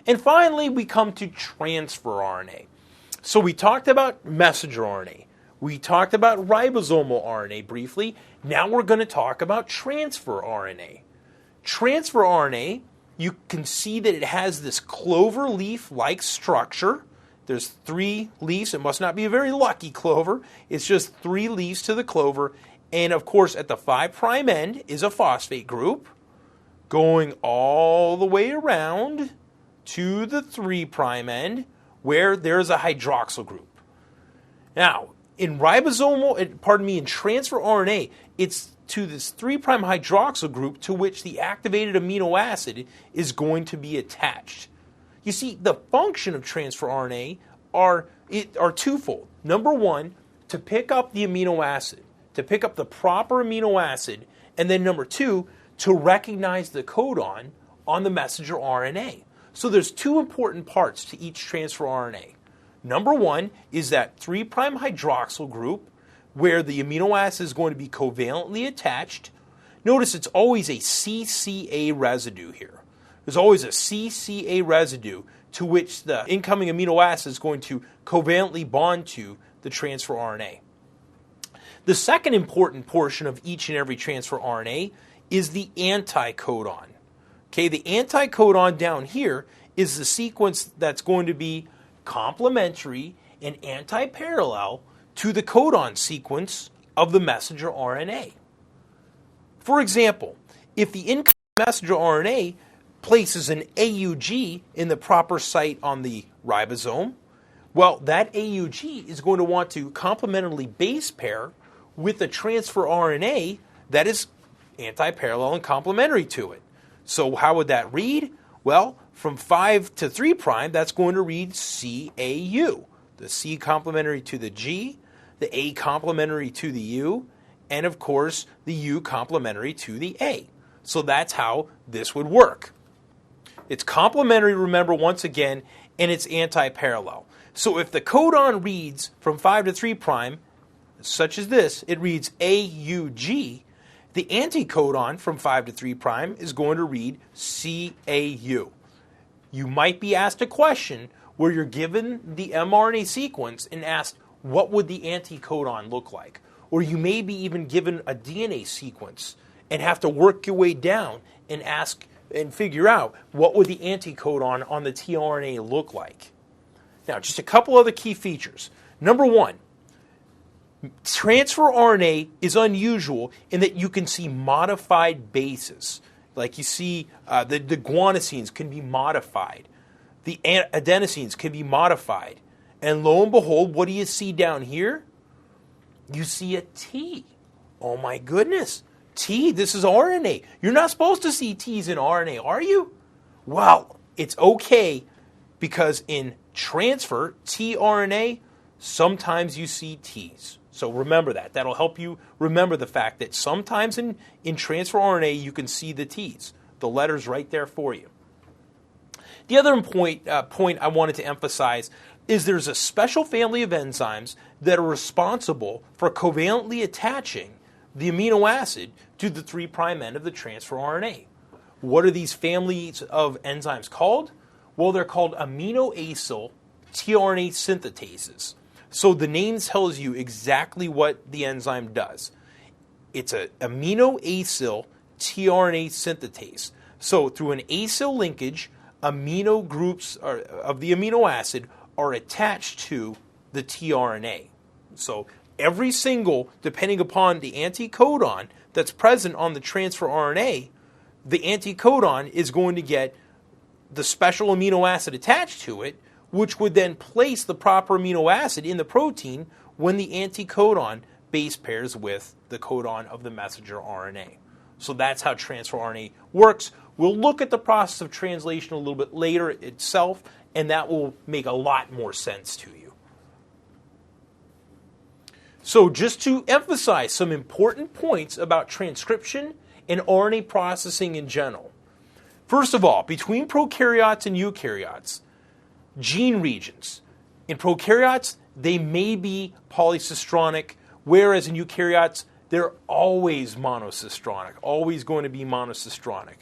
And finally, we come to transfer RNA. So we talked about messenger RNA. We talked about ribosomal RNA briefly. Now we're going to talk about transfer RNA. Transfer RNA, you can see that it has this clover leaf-like structure. There's 3 leaves. It must not be a very lucky clover. It's just 3 leaves to the clover. And of course, at the 5' end is a phosphate group going all the way around to the 3' end where there's a hydroxyl group. Now, in transfer RNA, it's to this 3' hydroxyl group to which the activated amino acid is going to be attached. You see, the function of transfer RNA are twofold. Number one, to pick up the amino acid, to pick up the proper amino acid, and then number 2, to recognize the codon on the messenger RNA. So there's 2 important parts to each transfer RNA. Number 1 is that 3' hydroxyl group where the amino acid is going to be covalently attached. Notice it's always a CCA residue here. There's always a CCA residue to which the incoming amino acid is going to covalently bond to the transfer RNA. The second important portion of each and every transfer RNA is the anticodon. Okay, the anticodon down here is the sequence that's going to be complementary and antiparallel to the codon sequence of the messenger RNA. For example, if the incoming messenger RNA places an AUG in the proper site on the ribosome, well, that AUG is going to want to complementarily base pair with the transfer RNA that is antiparallel and complementary to it. So how would that read? Well, from 5 to 3', that's going to read CAU. The C complementary to the G, the A complementary to the U, and of course the U complementary to the A. So that's how this would work. It's complementary, remember, once again, and it's antiparallel. So if the codon reads from 5 to 3', such as this, it reads AUG, the anticodon from 5 to 3' is going to read CAU. You might be asked a question where you're given the mRNA sequence and asked, what would the anticodon look like? Or you may be even given a DNA sequence and have to work your way down and ask and figure out what would the anticodon on the tRNA look like. Now, just a couple other key features. Number 1, transfer RNA is unusual in that you can see modified bases. Like you see the guanosines can be modified. The adenosines can be modified. And lo and behold, what do you see down here? You see a T. Oh my goodness. T, this is RNA. You're not supposed to see T's in RNA, are you? Well, it's okay because in transfer, tRNA, sometimes you see T's. So remember that. That'll help you remember the fact that sometimes in transfer RNA you can see the T's. The letter's right there for you. The other point I wanted to emphasize is there's a special family of enzymes that are responsible for covalently attaching the amino acid to the 3' end of the transfer RNA. What are these families of enzymes called? Well, they're called aminoacyl tRNA synthetases. So the name tells you exactly what the enzyme does. It's an aminoacyl tRNA synthetase. So through an acyl linkage, amino groups of the amino acid are attached to the tRNA. So every single, depending upon the anticodon that's present on the transfer RNA, the anticodon is going to get the special amino acid attached to it, which would then place the proper amino acid in the protein when the anticodon base pairs with the codon of the messenger RNA. So that's how transfer RNA works. We'll look at the process of translation a little bit later itself, and that will make a lot more sense to you. So just to emphasize some important points about transcription and RNA processing in general. First of all, between prokaryotes and eukaryotes, gene regions. In prokaryotes, they may be polycistronic, whereas in eukaryotes, they're always monocistronic, always going to be monocistronic.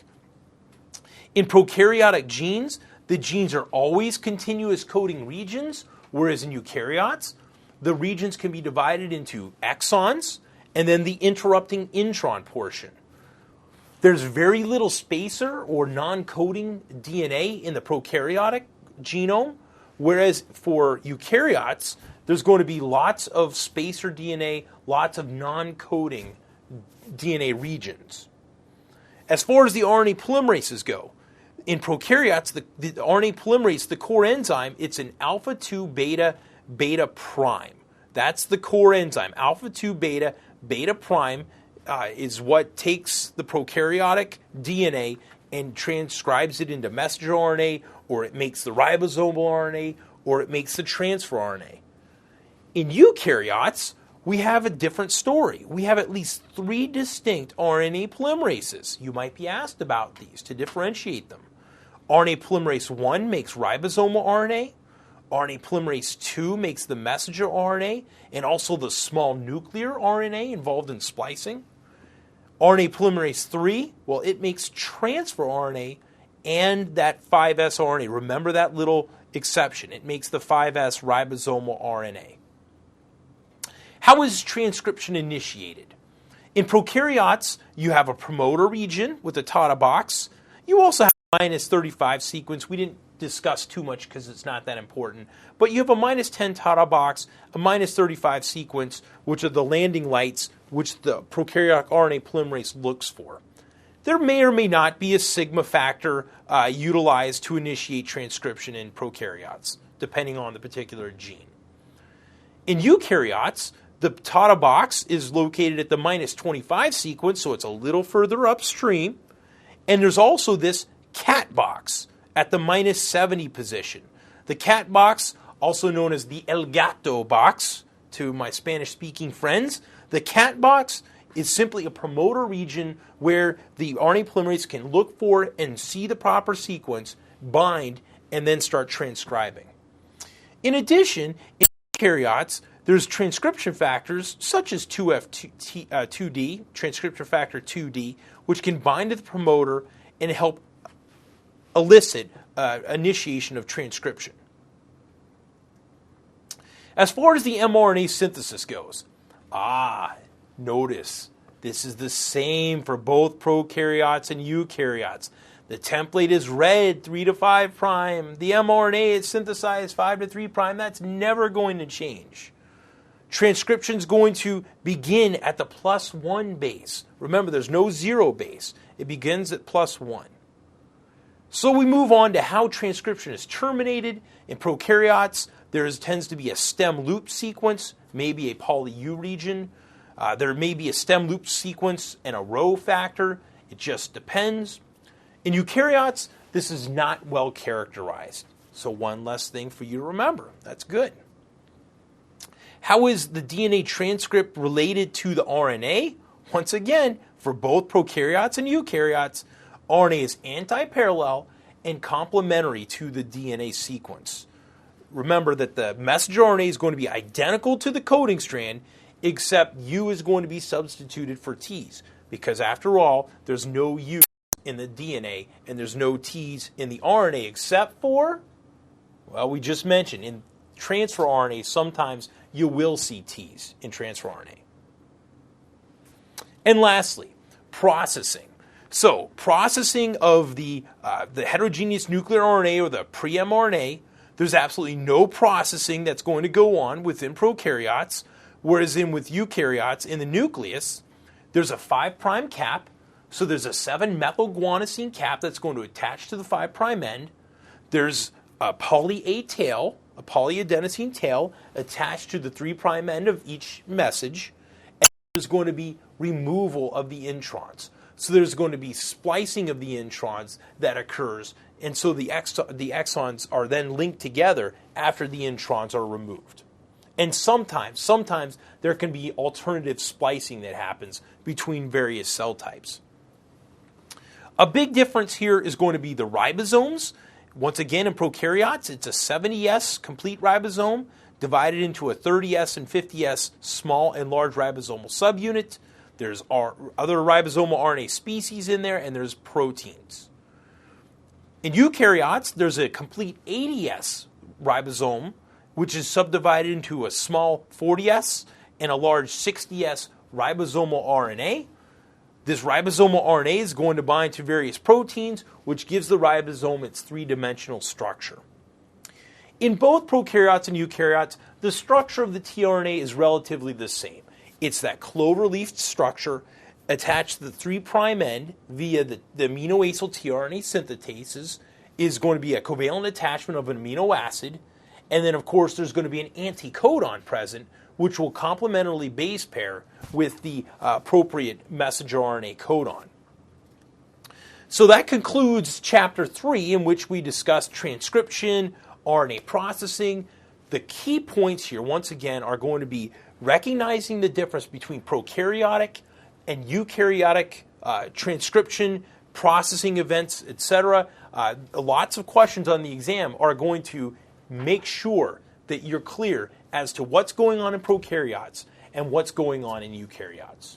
In prokaryotic genes, the genes are always continuous coding regions, whereas in eukaryotes, the regions can be divided into exons and then the interrupting intron portion. There's very little spacer or non-coding DNA in the prokaryotic genome, whereas for eukaryotes, there's going to be lots of spacer DNA, lots of non-coding DNA regions. As far as the RNA polymerases go, in prokaryotes, the RNA polymerase, the core enzyme, it's an alpha-2 beta prime. That's the core enzyme. Alpha-2 beta prime is what takes the prokaryotic DNA and transcribes it into messenger RNA, or it makes the ribosomal RNA, or it makes the transfer RNA. In eukaryotes, we have a different story. We have at least 3 distinct RNA polymerases. You might be asked about these to differentiate them. RNA polymerase 1 makes ribosomal RNA. RNA polymerase 2 makes the messenger RNA and also the small nuclear RNA involved in splicing. RNA polymerase 3, well, it makes transfer RNA and that 5S RNA. Remember that little exception. It makes the 5S ribosomal RNA. How is transcription initiated? In prokaryotes, you have a promoter region with a Tata box. You also have a -35 sequence. We didn't discuss too much because it's not that important. But you have a -10 Tata box, a -35 sequence, which are the landing lights which the prokaryotic RNA polymerase looks for. There may or may not be a sigma factor utilized to initiate transcription in prokaryotes, depending on the particular gene. In eukaryotes, the Tata box is located at the -25 sequence, so it's a little further upstream. And there's also this cat box at the -70 position. The cat box, also known as the El Gato box to my Spanish-speaking friends, the cat box is simply a promoter region where the RNA polymerase can look for and see the proper sequence, bind, and then start transcribing. In addition, in eukaryotes, there's transcription factors such as 2D, transcription factor 2D, which can bind to the promoter and help elicit initiation of transcription. As far as the mRNA synthesis goes, notice this is the same for both prokaryotes and eukaryotes. The template is red, 3 to 5 prime. The mRNA is synthesized 5 to 3 prime. That's never going to change. Transcription is going to begin at the +1 base. Remember, there's no 0 base. It begins at +1. So we move on to how transcription is terminated. In prokaryotes, there tends to be a stem loop sequence, maybe a poly-U region. There may be a stem loop sequence and a row factor. It just depends. In eukaryotes, this is not well characterized. So one less thing for you to remember. That's good. How is the DNA transcript related to the RNA? Once again, for both prokaryotes and eukaryotes, RNA is anti-parallel and complementary to the DNA sequence. Remember that the messenger RNA is going to be identical to the coding strand, except U is going to be substituted for T's, because after all, there's no U in the DNA and there's no T's in the RNA, except for, well, we just mentioned, in transfer RNA, sometimes you will see T's in transfer RNA. And lastly, processing. So, processing of the heterogeneous nuclear RNA or the pre-mRNA, there's absolutely no processing that's going to go on within prokaryotes, whereas with eukaryotes, in the nucleus, there's a 5' cap, so there's a 7-methylguanosine cap that's going to attach to the 5' end. There's a poly-A tail, a polyadenosine tail, attached to the 3' end of each message, and there's going to be removal of the introns. So there's going to be splicing of the introns that occurs, and so the exons are then linked together after the introns are removed. And sometimes there can be alternative splicing that happens between various cell types. A big difference here is going to be the ribosomes. Once again, in prokaryotes, it's a 70S complete ribosome divided into a 30S and 50S small and large ribosomal subunit. There's other ribosomal RNA species in there, and there's proteins. In eukaryotes, there's a complete 80S ribosome, which is subdivided into a small 40S and a large 60S ribosomal RNA. This ribosomal RNA is going to bind to various proteins, which gives the ribosome its three-dimensional structure. In both prokaryotes and eukaryotes, the structure of the tRNA is relatively the same. It's that clover-leafed structure attached to the 3' end via the amino acyl tRNA synthetases is going to be a covalent attachment of an amino acid, and then of course there's going to be an anticodon present, which will complementarily base pair with the appropriate messenger RNA codon. So that concludes Chapter 3, in which we discussed transcription, RNA processing. The key points here, once again, are going to be recognizing the difference between prokaryotic and eukaryotic transcription, processing events, etc. Lots of questions on the exam are going to make sure that you're clear as to what's going on in prokaryotes and what's going on in eukaryotes.